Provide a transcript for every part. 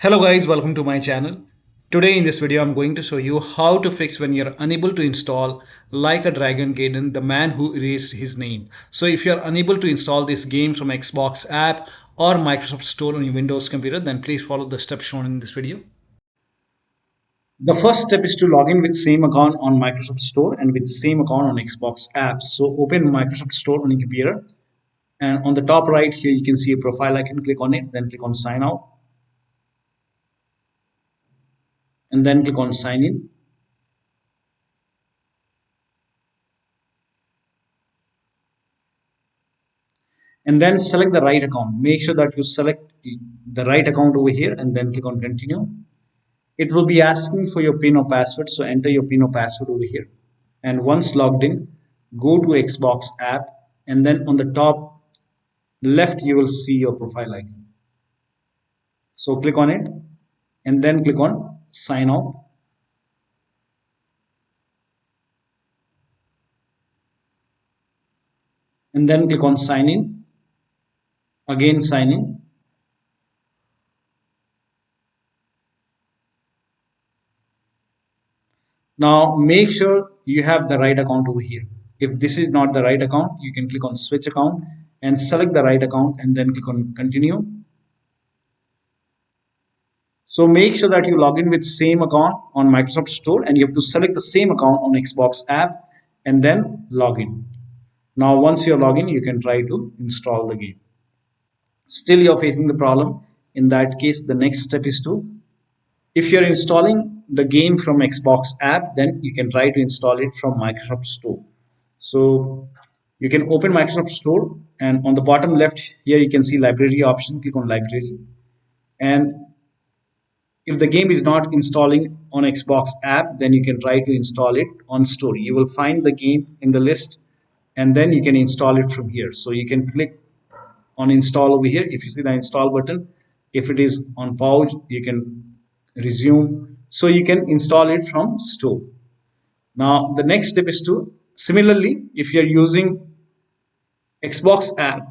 Hello guys, welcome to my channel. Today in this video I'm going to show you how to fix when you're unable to install Like a Dragon Gaiden, the man who erased his name. So if you're unable to install this game from Xbox app or Microsoft Store on your Windows computer, then please follow the steps shown in this video. The first step is to log in with same account on Microsoft Store and with same account on Xbox apps. So open Microsoft Store on your computer, and on the top right here you can see a profile icon. Click on it, then click on sign out, and then click on sign in. And then select the right account. Make sure that you select the right account over here and then click on continue. It will be asking for your PIN or password, so enter your PIN or password over here. And once logged in, go to Xbox app, and then on the top left you will see your profile icon. So click on it and then click on sign out. And then click on sign in. Again sign in. Now make sure you have the right account over here. If this is not the right account, you can click on switch account and select the right account and then click on continue. So make sure that you log in with same account on Microsoft Store and you have to select the same account on Xbox app and then log in. Now once you're logged in, you can try to install the game. Still you're facing the problem. In that case, the next step is to, if you're installing the game from Xbox app, then you can try to install it from Microsoft Store. So you can open Microsoft Store, and on the bottom left here you can see library option. Click on library, and if the game is not installing on Xbox app, then you can try to install it on Store. You will find the game in the list, and then you can install it from here. So you can click on install over here. If you see the install button, if it is on pause, you can resume. So you can install it from Store. Now the next step is to, similarly, if you're using Xbox app,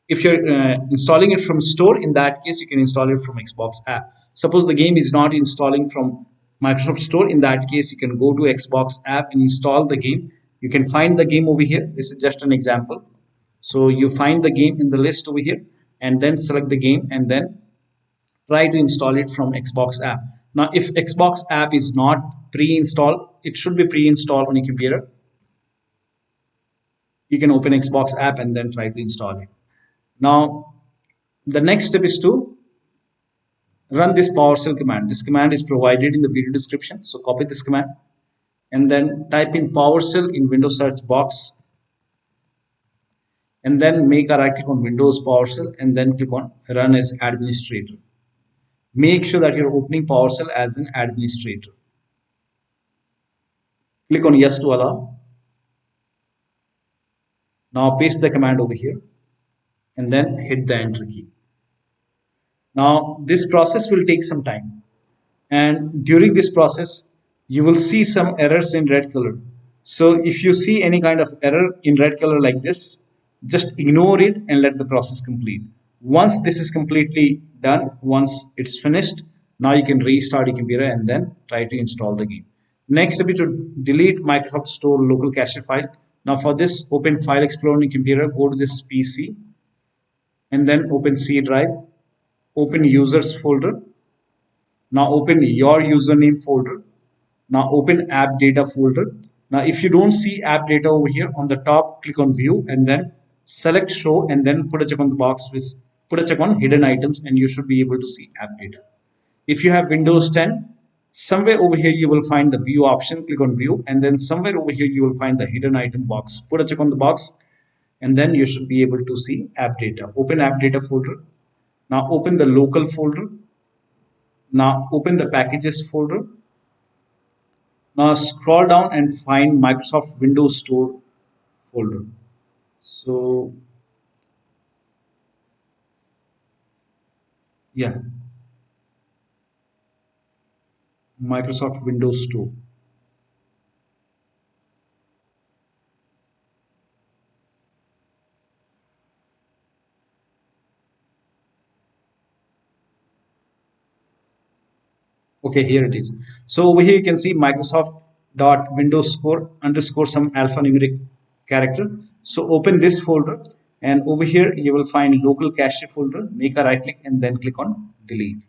if you're installing it from Store, in that case you can install it from Xbox app. Suppose the game is not installing from Microsoft Store, in that case you can go to Xbox app and install the game. You can find the game over here. This is just an example. So you find the game in the list over here and then select the game and then try to install it from Xbox app. Now if Xbox app is not pre-installed, it should be pre-installed on your computer. You can open Xbox app and then try to install it. Now the next step is to run this PowerShell command. This command is provided in the video description. So copy this command and then type in PowerShell in Windows search box, and then make a right click on Windows PowerShell and then click on run as administrator. Make sure that you're opening PowerShell as an administrator. Click on yes to allow. Now paste the command over here and then hit the enter key. Now this process will take some time, and during this process you will see some errors in red color. So if you see any kind of error in red color like this, just ignore it and let the process complete. Once this is completely done, once it's finished, now you can restart your computer and then try to install the game. Next step is to delete Microsoft Store local cache file. Now for this, open File Explorer on your computer, go to this PC and then open C drive, open users folder. Now open your username folder. Now open AppData folder. Now if you don't see AppData over here, on the top click on view and then select show and then put a check on the box with put a check on hidden items, and you should be able to see AppData. If you have Windows 10, somewhere over here you will find the view option. Click on view and then somewhere over here you will find the hidden item box. Put a check on the box and then you should be able to see AppData. Open AppData folder. Now open the local folder. Now open the packages folder. Now scroll down and find Microsoft Windows Store folder. So yeah, Microsoft Windows Store. Okay, here it is. So over here you can see Microsoft dot Windows score underscore some alphanumeric character. So open this folder, and over here you will find local cache folder. Make a right click and then click on delete.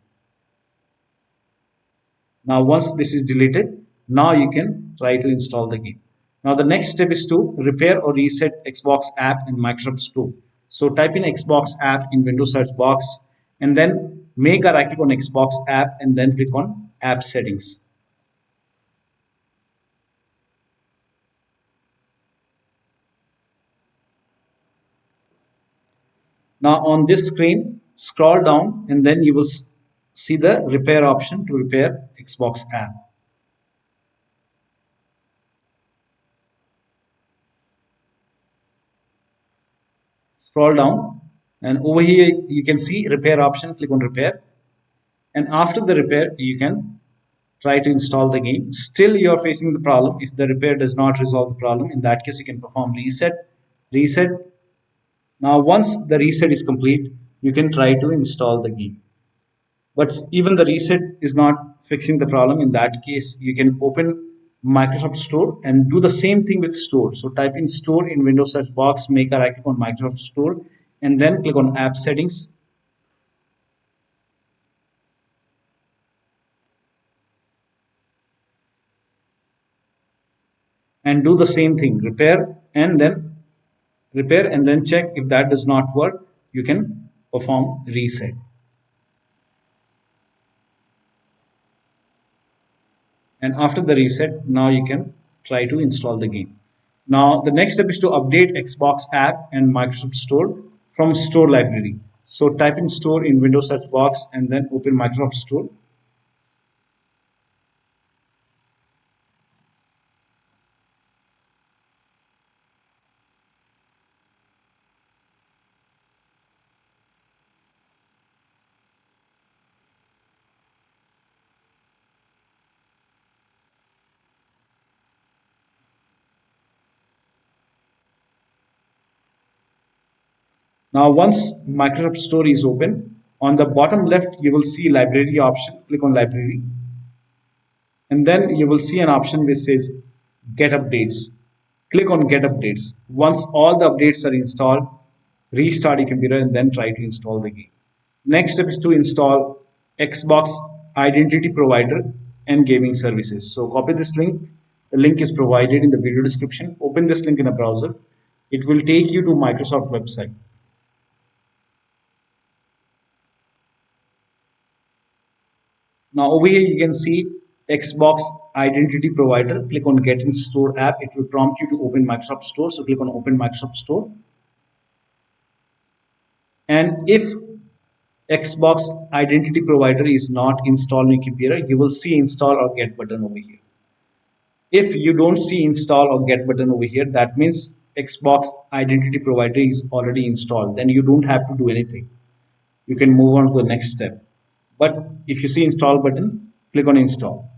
Now once this is deleted, now you can try to install the game. Now the next step is to repair or reset Xbox app in Microsoft Store. So type in Xbox app in Windows search box and then make a right click on Xbox app and then click on app settings. Now on this screen, scroll down and then you will see the repair option to repair Xbox app. Scroll down and over here you can see repair option, click on repair. And after the repair, you can try to install the game. Still you are facing the problem. If the repair does not resolve the problem, in that case you can perform reset. Now once the reset is complete, you can try to install the game. But even the reset is not fixing the problem. In that case you can open Microsoft Store and do the same thing with Store. So type in Store in Windows search box, make a right click on Microsoft Store and then click on app settings. And do the same thing, repair and then check. If that does not work, you can perform reset. And after the reset, now you can try to install the game. Now the next step is to update Xbox app and Microsoft Store from Store library. So type in Store in Windows search box and then open Microsoft Store. Now once Microsoft Store is open, on the bottom left you will see library option. Click on library and then you will see an option which says get updates. Click on get updates. Once all the updates are installed, restart your computer and then try to install the game. Next step is to install Xbox Identity Provider and Gaming Services. So copy this link. The link is provided in the video description. Open this link in a browser. It will take you to Microsoft website. Now over here you can see Xbox Identity Provider. Click on Get in Store app. It will prompt you to open Microsoft Store. So click on Open Microsoft Store. And if Xbox Identity Provider is not installed on your computer, you will see Install or Get button over here. If you don't see Install or Get button over here, that means Xbox Identity Provider is already installed. Then you don't have to do anything. You can move on to the next step. But if you see Install button, click on Install.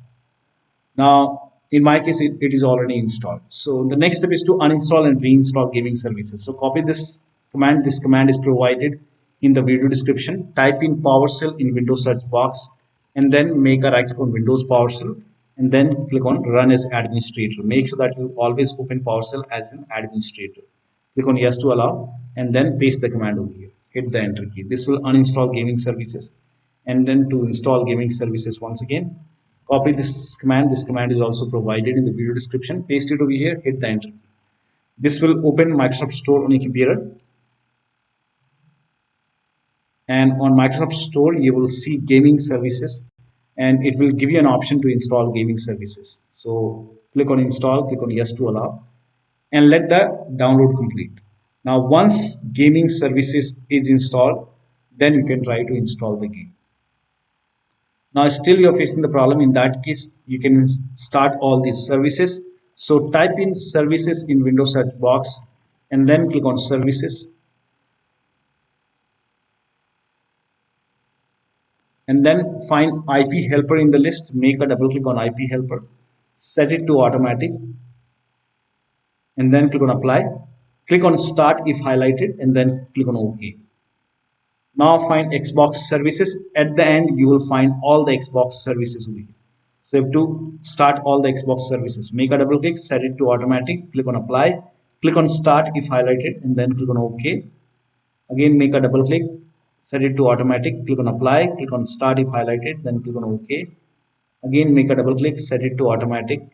Now, in my case, it is already installed. So the next step is to uninstall and reinstall gaming services. So copy this command. This command is provided in the video description. Type in PowerShell in Windows search box and then make a right click on Windows PowerShell and then click on Run as Administrator. Make sure that you always open PowerShell as an administrator. Click on Yes to allow and then paste the command over here. Hit the Enter key. This will uninstall gaming services and then to install gaming services once again. Copy this command. This command is also provided in the video description. Paste it over here. Hit the Enter key. This will open Microsoft Store on your computer. And on Microsoft Store, you will see gaming services and it will give you an option to install gaming services. So click on Install, click on Yes to allow and let the download complete. Now, once gaming services is installed, then you can try to install the game. Now still you're facing the problem. In that case, you can start all these services. So type in services in Windows search box and then click on services and then find IP helper in the list. Make a double click on IP helper, set it to automatic and then click on apply. Click on start if highlighted and then click on OK. Now find Xbox services. At the end, you will find all the Xbox services over here. So you have to start all the Xbox services. Make a double click, set it to automatic, click on apply, click on start if highlighted, and then click on OK. Again, make a double click, set it to automatic, click on apply, click on start if highlighted, then click on OK. Again, make a double click, set it to automatic,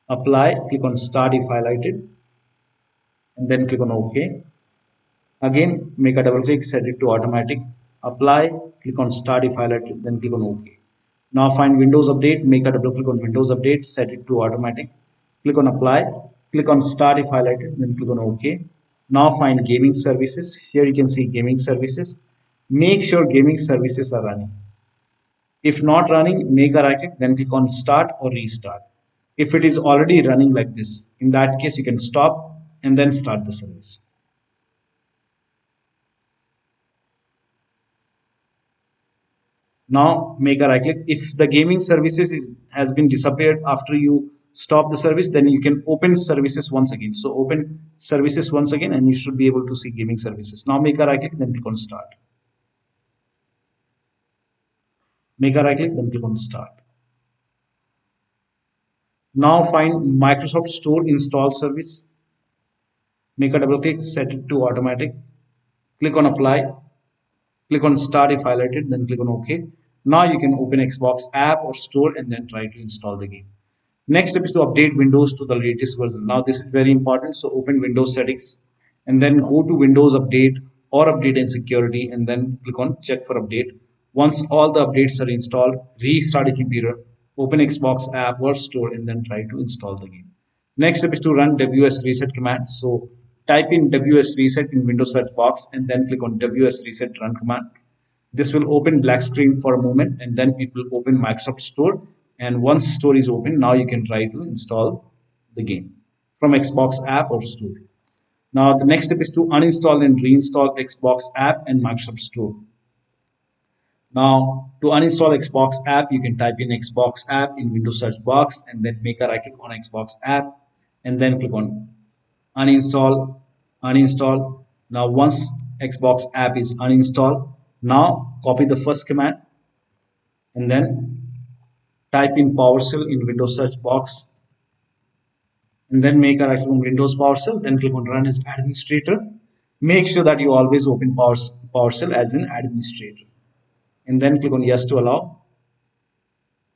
apply, click on start if highlighted, and then click on OK. Again, make a double click, set it to automatic, apply, click on start if highlighted, then click on OK. Now find Windows Update, make a double click on Windows Update, set it to automatic, click on apply, click on start if highlighted, then click on OK. Now find Gaming Services. Here you can see Gaming Services. Make sure Gaming Services are running. If not running, make a right click, then click on start or restart. If it is already running like this, in that case, you can stop and then start the service. Now make a right click. If the gaming services has been disappeared after you stop the service, then you can open services once again. So open services once again and you should be able to see gaming services. Now make a right click, then click on start. Make a right click, then click on start. Now find Microsoft Store install service. Make a double click, set it to automatic. Click on apply. Click on start if highlighted, then click on OK. Now you can open Xbox app or store and then try to install the game. Next step is to update Windows to the latest version. Now this is very important. So open Windows settings and then go to Windows Update or Update and Security and then click on check for update. Once all the updates are installed, restart your computer, open Xbox app or store and then try to install the game. Next step is to run WS reset command. So type in WS reset in Windows search box and then click on WS reset run command. This will open black screen for a moment and then it will open Microsoft Store. And once Store is open, now you can try to install the game from Xbox app or store. Now the next step is to uninstall and reinstall Xbox app and Microsoft Store. Now to uninstall Xbox app, you can type in Xbox app in Windows search box and then make a right click on Xbox app and then click on uninstall, uninstall. Now once Xbox app is uninstalled, now copy the first command and then type in PowerShell in Windows search box and then make a right click on Windows PowerShell, then click on run as administrator. Make sure that you always open PowerShell as an administrator and then click on yes to allow.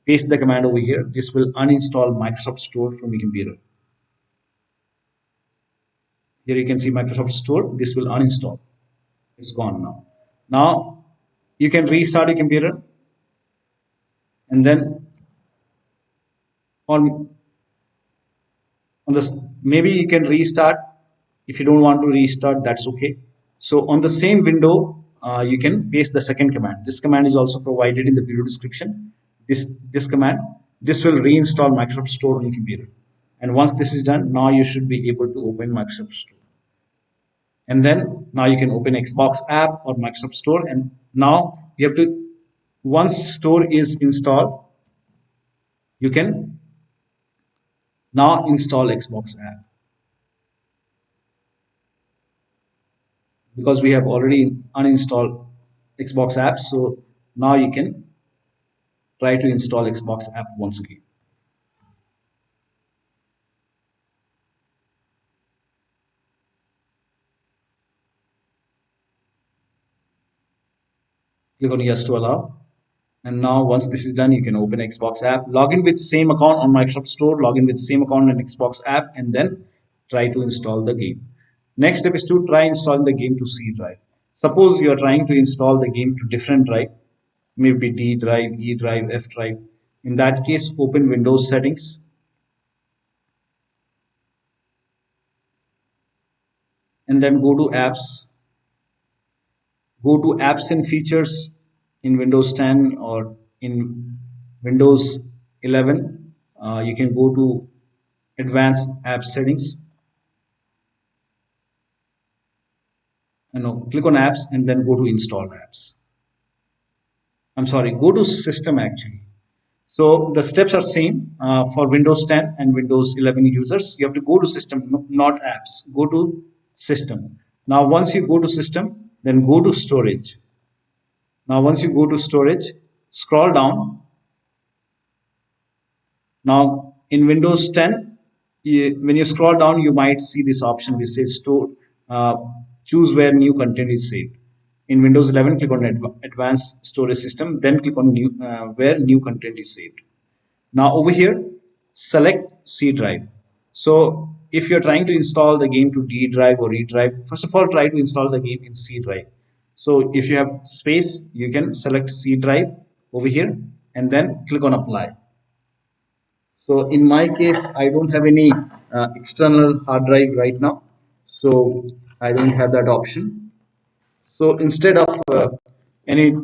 Paste the command over here. This will uninstall Microsoft Store from your computer. Here you can see Microsoft Store. This will uninstall. It's gone now. Now you can restart your computer and then on this maybe you can restart. If you don't want to restart, that's okay. So on the same window, you can paste the second command. This command is also provided in the video description. This command, this will reinstall Microsoft Store on your computer. And once this is done, now you should be able to open Microsoft Store. And then now you can open Xbox app or Microsoft Store. And now you have to, once Store is installed, you can now install Xbox app. Because we have already uninstalled Xbox app, so now you can try to install Xbox app once again. Click on yes to allow. And now once this is done, you can open Xbox app, log in with same account on Microsoft Store, log in with same account on Xbox app, and then try to install the game. Next step is to try installing the game to C drive. Suppose you are trying to install the game to different drive, maybe D drive, E drive, F drive. In that case, open Windows settings. And then go to apps. Go to apps and features in Windows 10 or in Windows 11. You can go to advanced app settings. Click on apps and then go to installed apps. I'm sorry, go to system actually. So the steps are same for Windows 10 and Windows 11 users. You have to go to system, not apps. Go to system. Now once you go to system, then go to storage. Now once you go to storage, scroll down. Now in Windows 10, when you scroll down, you might see this option which says store, uh, choose where new content is saved. In Windows 11, click on Advanced Storage System, then click on new, where new content is saved. Now over here, select C drive. So if you're trying to install the game to D drive or E drive, first of all, try to install the game in C drive. So if you have space, you can select C drive over here and then click on apply. So in my case, I don't have any external hard drive right now. So I don't have that option. So instead of any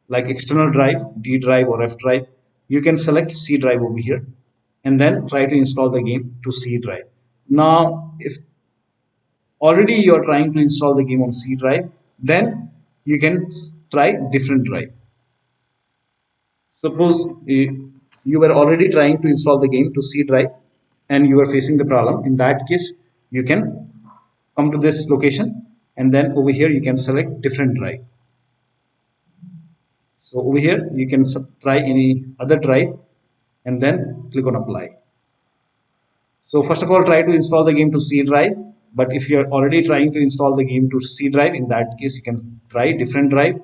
like external drive, D drive or F drive, you can select C drive over here and then try to install the game to C drive. Now, if already you're trying to install the game on C drive, then you can try different drive. Suppose you were already trying to install the game to C drive and you are facing the problem. In that case, you can come to this location and then over here you can select different drive. So over here you can try any other drive and then click on apply. So first of all, try to install the game to C drive. But if you are already trying to install the game to C drive, in that case you can try different drive.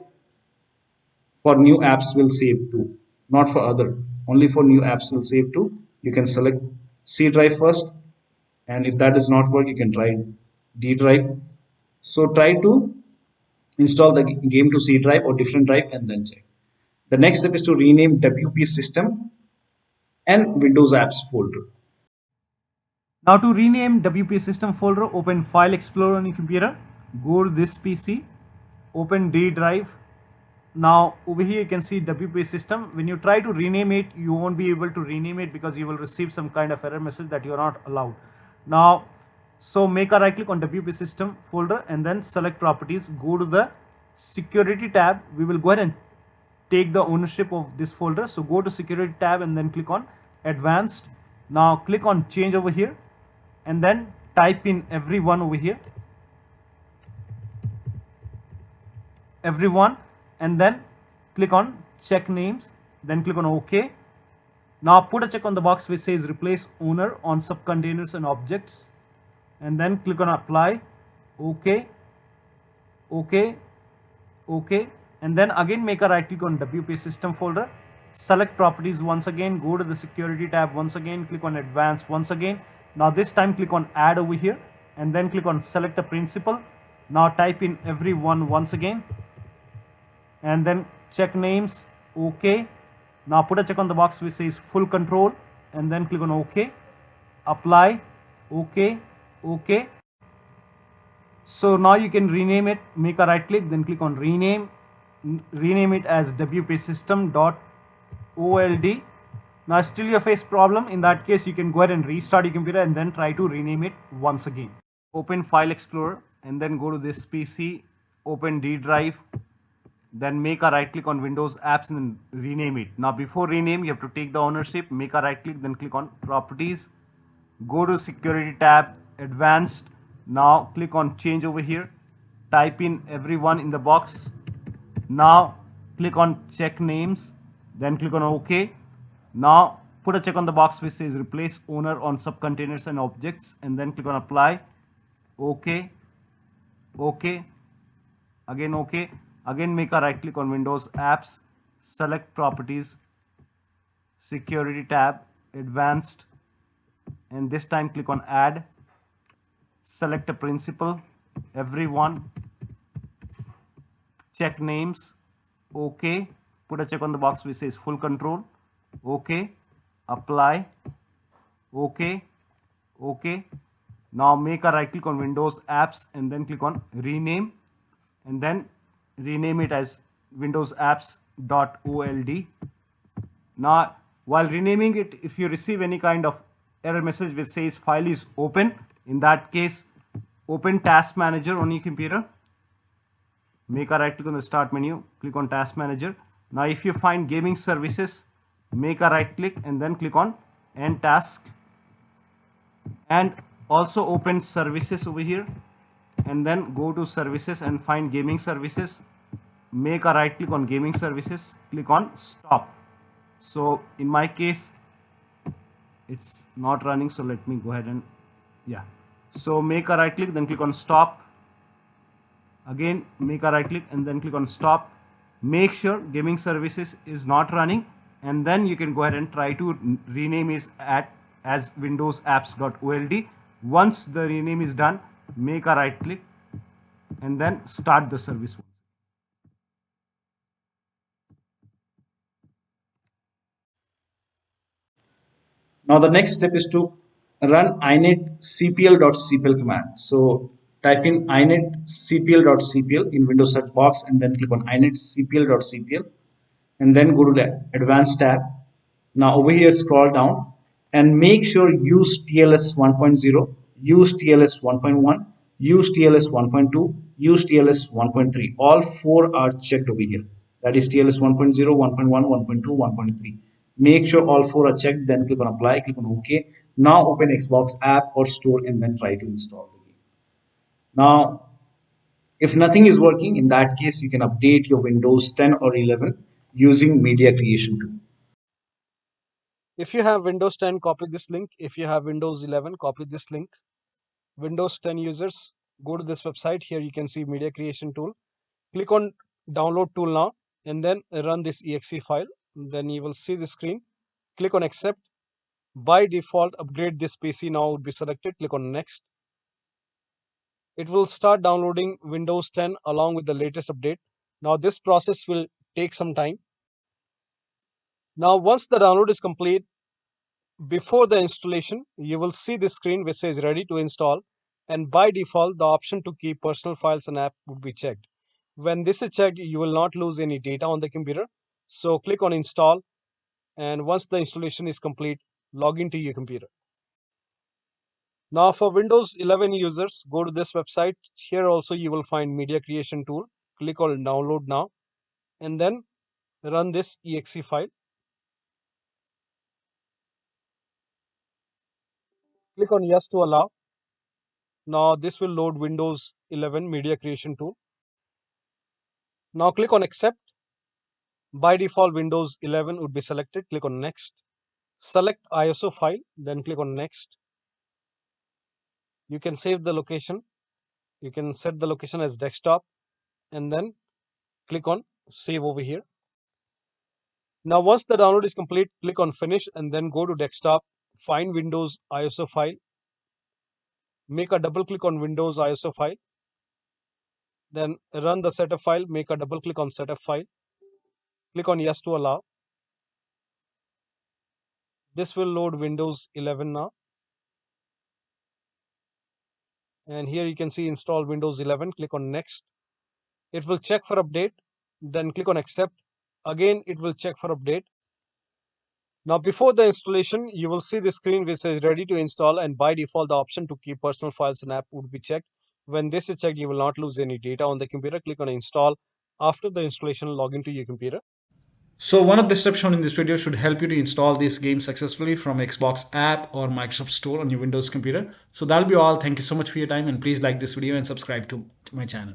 For new apps will save to, not for other. Only for new apps will save to. You can select C drive first, and if that does not work, you can try D drive. So try to install the game to C drive or different drive and then check. The next step is to rename WP system and Windows apps folder. Now to rename WP system folder, open File Explorer on your computer, go to this PC, open D drive. Now over here you can see WP system. When you try to rename it, you won't be able to rename it because you will receive some kind of error message that you are not allowed. Now, so make a right click on WP system folder and then select properties, go to the security tab. We will go ahead and take the ownership of this folder. So go to security tab and then click on advanced. Now click on change over here and then type in everyone over here, everyone, and then click on check names, then click on OK. Now put a check on the box which says replace owner on subcontainers and objects, and then click on apply. OK, OK, OK, and then again make a right click on WP system folder, select properties once again, go to the security tab once again, click on advanced once again. Now this time click on add over here and then click on select a principal. Now type in everyone once again and then check names. OK. Now put a check on the box which says full control and then click on OK, apply. OK, OK. So now you can rename it, make a right click, then click on rename it as WP system.old. Now still you face problem. In that case you can go ahead and restart your computer and then try to rename it once again. Open File Explorer and then go to this PC, open D drive, then make a right click on Windows apps and then rename it. Now before rename you have to take the ownership, make a right click, then click on properties, go to security tab, advanced. Now click on change over here, type in everyone in the box. Now click on check names, then click on OK. Now put a check on the box which says replace owner on subcontainers and objects and then click on apply. OK, OK, again OK. Again make a right click on Windows apps, select properties, security tab, advanced, and this time click on add, select a principal, everyone, check names, OK, put a check on the box which says full control, OK, apply, OK, OK. Now make a right click on Windows apps and then click on rename and then rename it as Windows apps.old. Now while renaming it, if you receive any kind of error message which says file is open, in that case open Task Manager on your computer, make a right click on the start menu, click on Task Manager. Now if you find Gaming Services, make a right click and then click on End Task, and also open Services over here and then go to Services and find Gaming Services. make a right click on gaming services, click on stop. So in my case it's not running, so let me go ahead and yeah, so make a right click, then click on stop. Again make a right click and then click on stop. Make sure gaming services is not running, and then you can go ahead and try to rename it as windows-apps.old. Once the rename is done, make a right click and then start the service. Now the next step is to run init.cpl.cpl command. So type in init.cpl.cpl in Windows search box and then click on init.cpl.cpl and then go to the advanced tab. Now over here scroll down and make sure use TLS 1.0, use TLS 1.1, use TLS 1.2, use TLS 1.3. All four are checked over here. That is TLS 1.0, 1.1, 1.2, 1.3. Make sure all four are checked, then click on apply, click on OK. Now open Xbox app or store and then try to install the game. Now, if nothing is working, in that case, you can update your Windows 10 or 11 using Media Creation tool. If you have Windows 10, copy this link. If you have Windows 11, copy this link. Windows 10 users, go to this website. Here you can see Media Creation tool. Click on Download tool now and then run this exe file. Then you will see the screen. Click on Accept. By default, upgrade this PC now would be selected. Click on Next. It will start downloading Windows 10 along with the latest update. Now this process will take some time. Now once the download is complete, before the installation, you will see this screen which says ready to install, and by default the option to keep personal files and app would be checked. When this is checked, you will not lose any data on the computer. So click on install, and once the installation is complete, log into your computer. Now for Windows 11 users, go to this website. Here also you will find Media Creation tool. Click on download now and then run this exe file. Click on yes to allow. Now this will load Windows 11 Media Creation tool. Now click on accept. By default, Windows 11 would be selected. Click on next. Select ISO file, then click on next. You can save the location. You can set the location as desktop and then click on save over here. Now once the download is complete, click on finish and then go to desktop, find Windows ISO file, make a double click on Windows ISO file, then run the setup file, make a double click on setup file, click on yes to allow. This will load Windows 11 now. And here you can see install Windows 11, click on next. It will check for update, then click on accept. Again, it will check for update. Now before the installation, you will see the screen which says ready to install, and by default the option to keep personal files and app would be checked. When this is checked, you will not lose any data on the computer. Click on install. After the installation, log into your computer. So one of the steps shown in this video should help you to install this game successfully from Xbox app or Microsoft Store on your Windows computer. So that'll be all. Thank you so much for your time, and please like this video and subscribe to my channel.